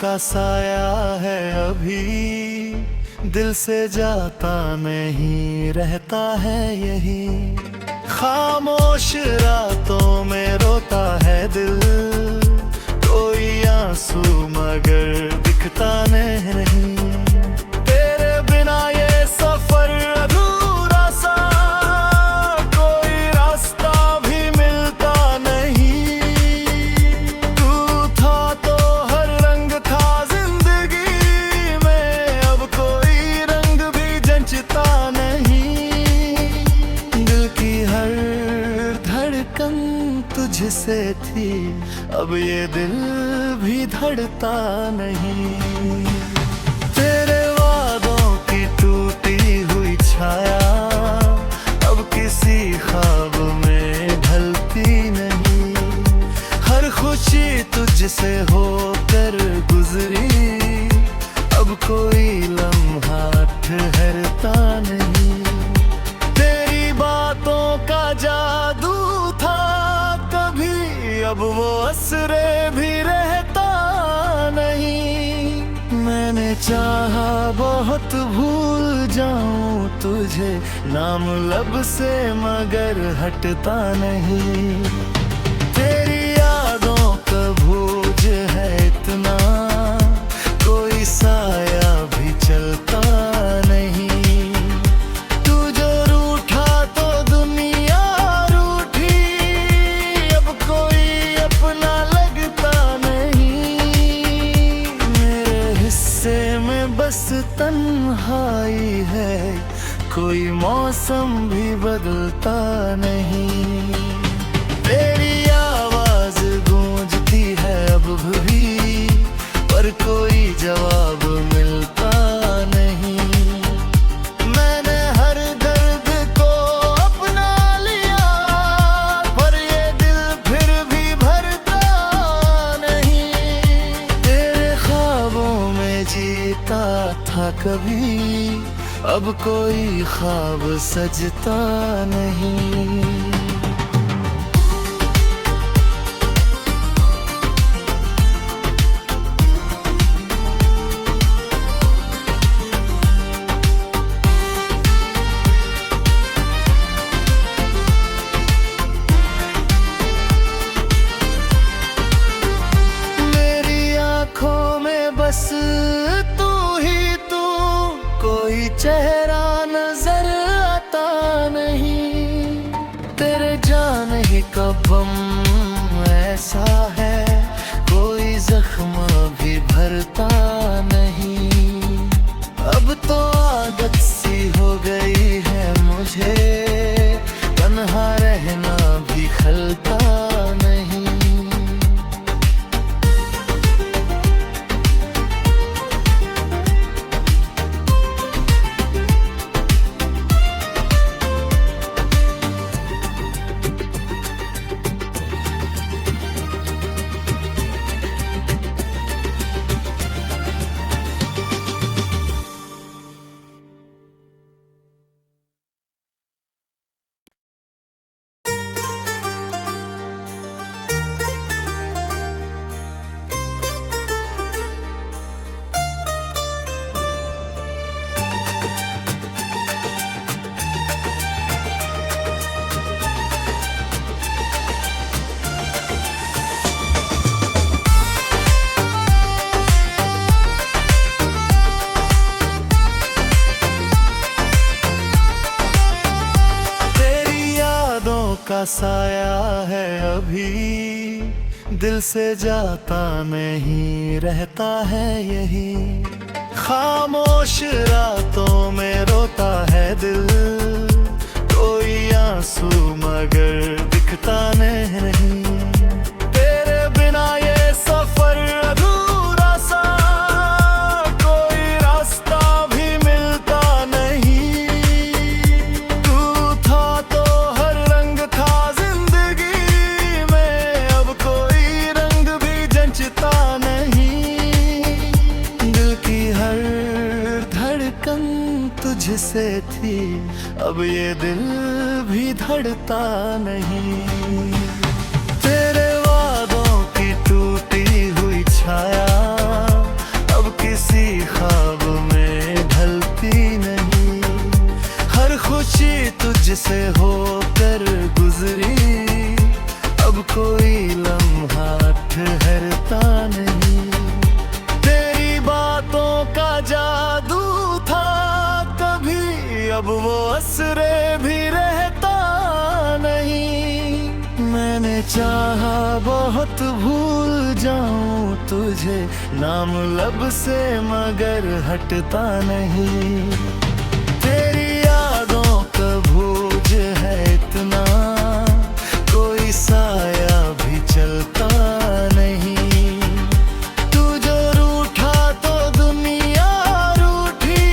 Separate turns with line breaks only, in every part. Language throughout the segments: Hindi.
का साया है अभी, दिल से जाता नहीं, रहता है यही। खामोश रातों में रोता है दिल, कोई आंसू मगर दिखता नहीं। तेरे बिना ये सफर अधूरा सा, कोई रास्ता भी मिलता नहीं। तू था तो हर रंग था जिंदगी में, अब कोई रंग भी जंचता नहीं। दिल की हर धड़कन तुझसे थी, अब ये दिल भी धड़ता नहीं। तेरे वादों की टूटी हुई छाया अब किसी ख्वाब में ढलती नहीं। हर खुशी तुझसे होकर गुजरी, अब कोई लम्हा ठहरता नहीं। तेरी बातों का जादू था कभी, अब वो असरे भी रहता नहीं। मैंने चाहा बहुत भूल जाऊं तुझे, नाम लब से मगर हटता नहीं। तेरी यादों का बोझ है इतना, कोई साया भी चलता नहीं। तू जो रूठा तो दुनिया रूठी, अब कोई अपना लगता नहीं। मेरे हिस्से में बस तन्हाई है, कोई मौसम भी बदलता नहीं। तेरी आवाज गूंजती है अब भी, पर कोई जवाब मिलता नहीं। मैंने हर दर्द को अपना लिया, पर ये दिल फिर भी भरता नहीं। तेरे ख्वाबों में जीता था कभी, अब कोई ख्वाब सजता नहीं। बस तू ही तू, कोई चेहरा नजर आता नहीं। तेरे जाने ही कब हम ऐसा है, कोई जख्म भी भरता नहीं। अब तो आदत सी हो गई है मुझे, तन्हा रहना भी खलता नहीं। का साया है अभी, दिल से जाता नहीं, रहता है यही। खामोश रातों में रोता है दिल, कोई आंसू मगर दिखता नहीं। तेरे बिना ये सफर अधूरा सा, कोई रास्ता भी मिलता नहीं। तू था तो हर रंग था जिंदगी में, अब कोई रंग भी जंचता नहीं। दिल की हर धड़कन तुझसे थी, अब ये दिल भी धड़ता नहीं। तेरे वादों की टूटी हुई छाया अब वो असरे भी रहता नहीं। मैंने चाहा बहुत भूल जाऊं तुझे, नाम लब से मगर हटता नहीं। तेरी यादों का बोझ है इतना, कोई साया भी चलता नहीं। तू जो रूठा तो दुनिया रूठी,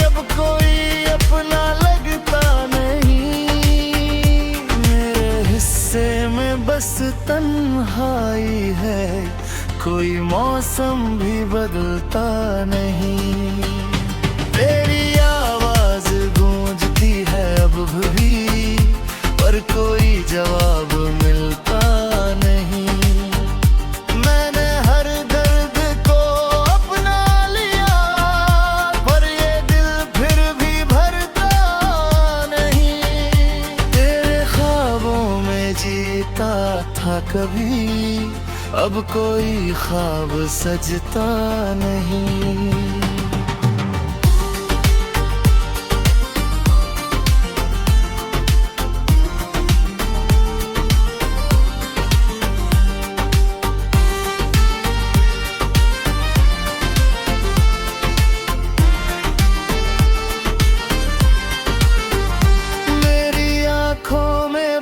अब कोई अपना लगता नहीं। मेरे हिस्से में बस तन्हाई है, कोई मौसम भी बदलता नहीं। तेरी आवाज गूंजती है अब भी, पर कोई जवाब मिलता नहीं। मैंने हर दर्द को अपना लिया, पर ये दिल फिर भी भरता नहीं। तेरे ख्वाबों में जीता था कभी, अब कोई ख्वाब सजता नहीं।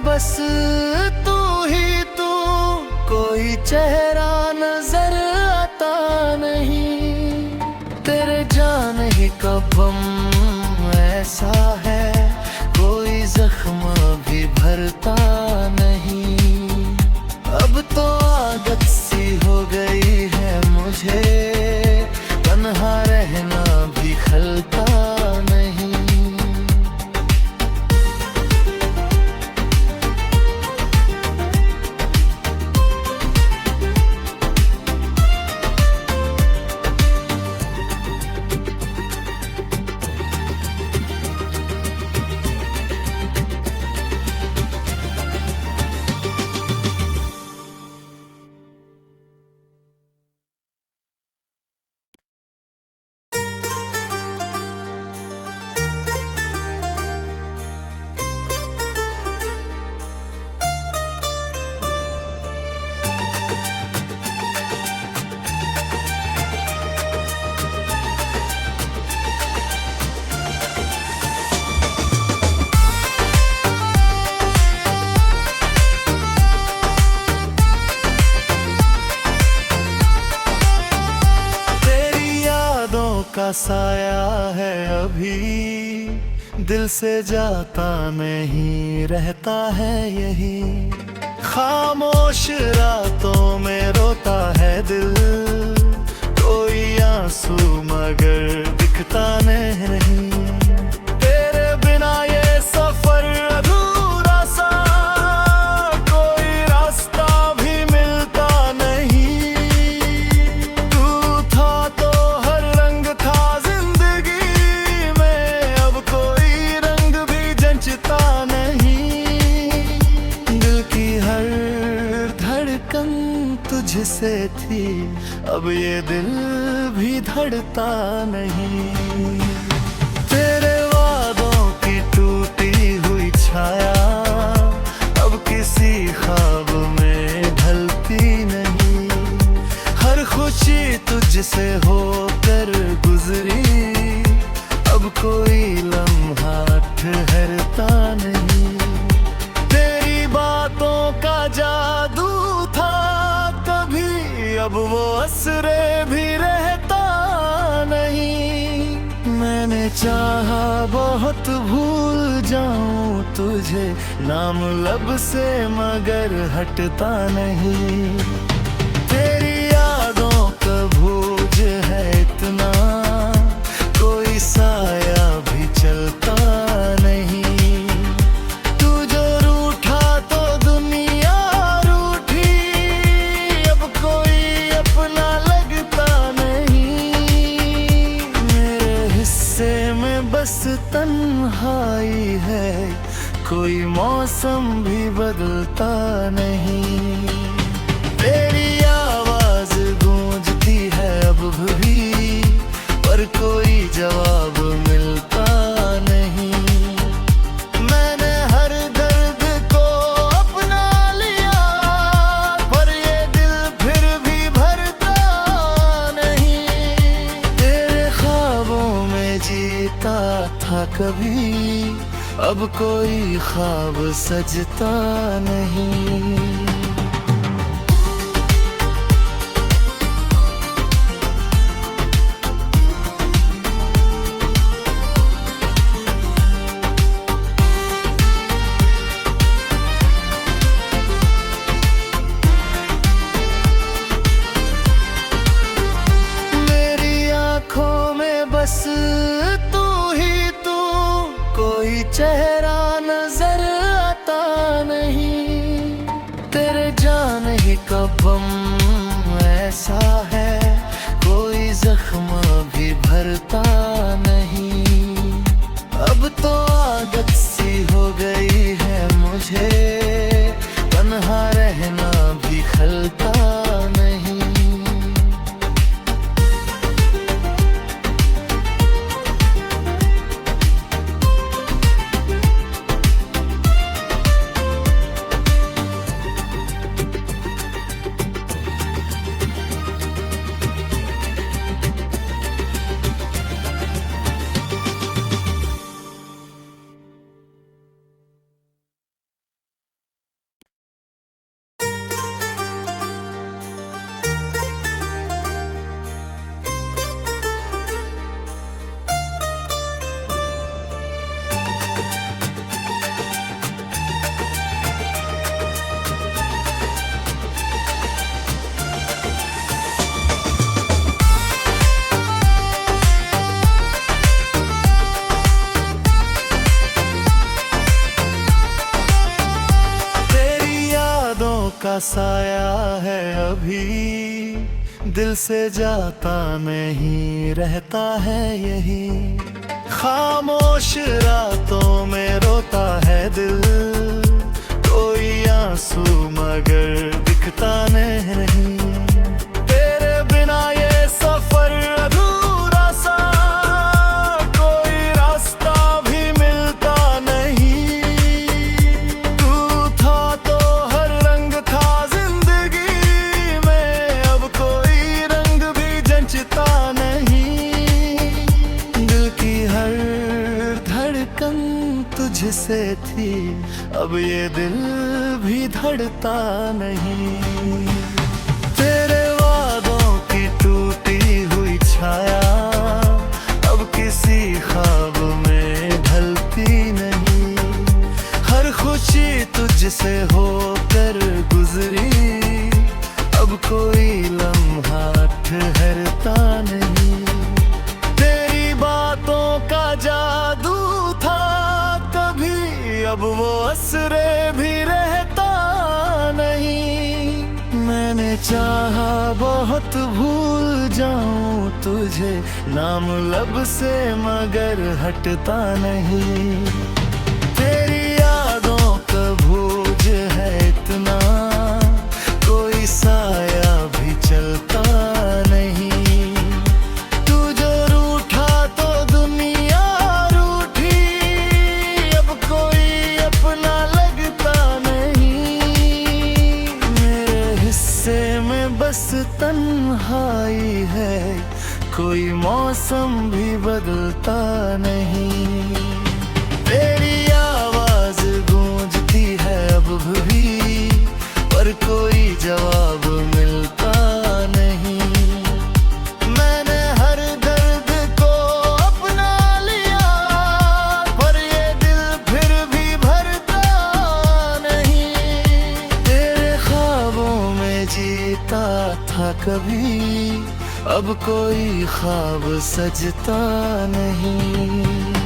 बस तू ही तू, कोई चेहरा नजर आता नहीं। तेरे जाने ही का गम ऐसा है, कोई जख्म भी भरता नहीं। अब तो आदत सी हो गई है मुझे, तन्हा रहना भी खलता नहीं। का साया है अभी, दिल से जाता नहीं, रहता है यही। खामोश रातों में रोता है दिल, कोई आंसू मगर दिखता नहीं। तेरे बिना ये सफर अधूरा सा, कोई रास्ता भी मिलता नहीं। तू था तो हर रंग था जिंदगी में, अब कोई रंग भी जंचता नहीं। दिल की हर धड़कन तुझसे थी, अब ये दिल भी धड़ता नहीं। तेरे वादों की टूटी हुई छाया, अब किसी ख्वाब में ढलती नहीं। हर खुशी तुझसे होकर गुजरी, अब कोई लम्हा ठहरता नहीं। तेरी बातों का जादू था कभी, अब वो असरे भी रहता नहीं। मैंने चाहा बहुत भूल जाऊं तुझे, नाम लब से मगर हटता नहीं। तेरी यादों का बोझ है इतना, कोई साया भी चलता नहीं। तू जो रूठा तो दुनिया रूठी, अब कोई अपना लगता नहीं। मेरे हिस्से में बस तन्हाई है, कोई मौसम भी बदलता नहीं। तेरी आवाज गूंजती है अब भी, पर कोई जवाब मिलता नहीं। कभी, अब कोई ख्वाब सजता नहीं। बस तू ही तू, कोई चेहरा नजर आता नहीं। तेरे जाने ही का गम ऐसा है, कोई जख्म भी भरता नहीं। अब तो आदत सी हो गई है मुझे, तन्हा रहना भी खलता नहीं। का साया है अभी, दिल से जाता नहीं, रहता है यही। खामोश रातों में रोता है दिल, कोई आंसू मगर दिखता नहीं। तेरे बिना ये सफर अधूरा सा, कोई रास्ता भी मिलता नहीं। तू था तो तुझसे थी, अब ये दिल भी धड़ता नहीं। तेरे वादों की टूटी हुई छाया, अब किसी ख्वाब में ढलती नहीं। हर खुशी तुझसे होकर गुजरी, अब कोई लम्हा ठहरता नहीं। तेरी बातों का जादू था कभी, अब वो असरे भी रहता नहीं। मैंने चाहा बहुत भूल जाऊं तुझे, नाम लब से मगर हटता नहीं। तेरी यादों का भूज है इतना, कोई साया भी चलता नहीं। तू जो रूठा तो दुनिया रूठी, अब कोई अपना लगता नहीं। मेरे हिस्से में बस तन्हाई है, कोई मौसम भी बदलता नहीं। तेरी आवाज गूंजती है अब भी, पर कोई जवाब मिलता नहीं। मैंने हर दर्द को अपना लिया, पर ये दिल फिर भी भरता नहीं। तेरे ख्वाबों में जीता था कभी, अब कोई ख्वाब सजता नहीं।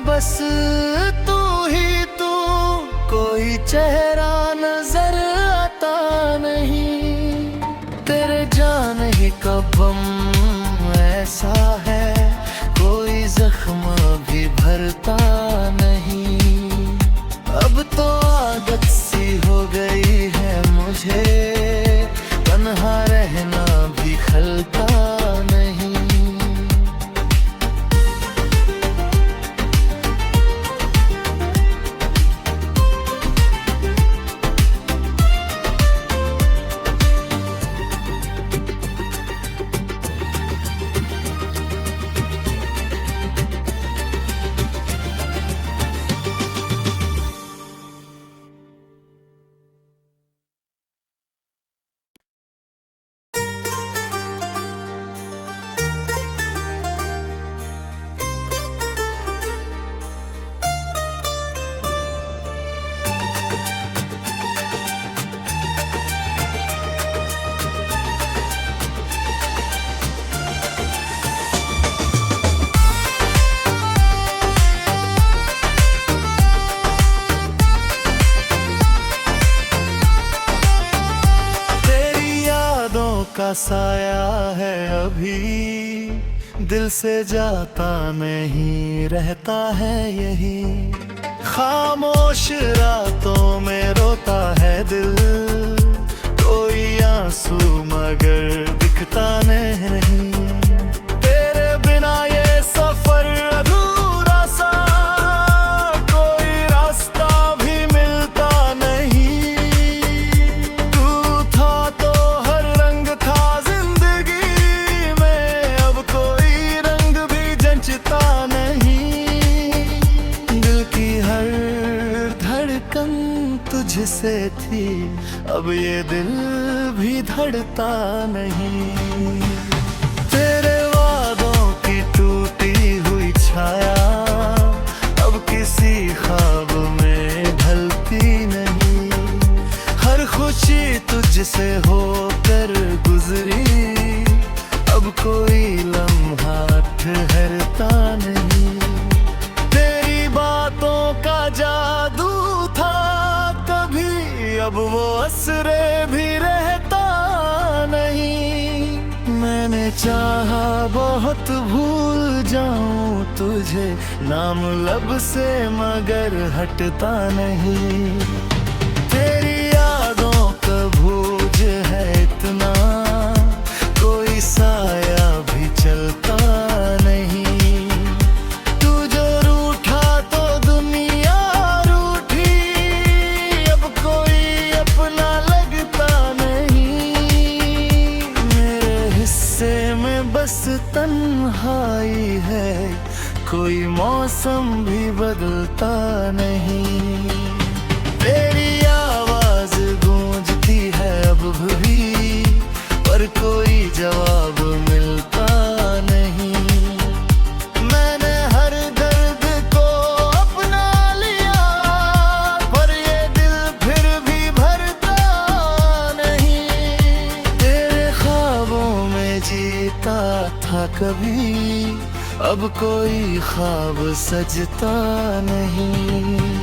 बस तू ही तू, कोई चेहरा नजर आता नहीं। तेरे जाने ही का गम ऐसा है, कोई जख्म भी भरता नहीं। अब तो आदत सी हो गई है मुझे, तन्हा रहना साया है अभी, दिल से जाता नहीं, रहता है यही। खामोश रातों में रोता है दिल, कोई आंसू मगर दिखता नहीं। तेरे बिना ये सफर अधूरा सा, कोई रास्ता भी मिलता नहीं। तू था तो हर रंग था जिंदगी में, अब कोई रंग भी जंचता नहीं। दिल की हर धड़कन तुझसे थी, अब ये दिल भी धड़ता नहीं। तेरे वादों की टूटी हुई छाया अब किसी ख्वाब में ढलती नहीं। हर खुशी तुझसे होकर गुजरी, अब कोई लम्हा ठहरता नहीं। तेरी बातों का जादू था कभी, अब वो असरे भी रहता नहीं। मैंने चाहा बहुत भूल जाऊं तुझे, नाम लब से मगर हटता नहीं। तेरी यादों का भूज है इतना, कोई साया भी चलता नहीं। तू जो रूठा तो दुनिया रूठी, अब कोई अपना लगता नहीं। मेरे हिस्से में बस तन्हाई है, कोई मौसम भी बदलता नहीं। तेरी आवाज गूंजती है अब भी, पर कोई जवाब मिलता नहीं। मैंने हर दर्द को अपना लिया, पर ये दिल फिर भी भरता नहीं। तेरे ख्वाबों में जीता था कभी, अब कोई ख्वाब सजता नहीं।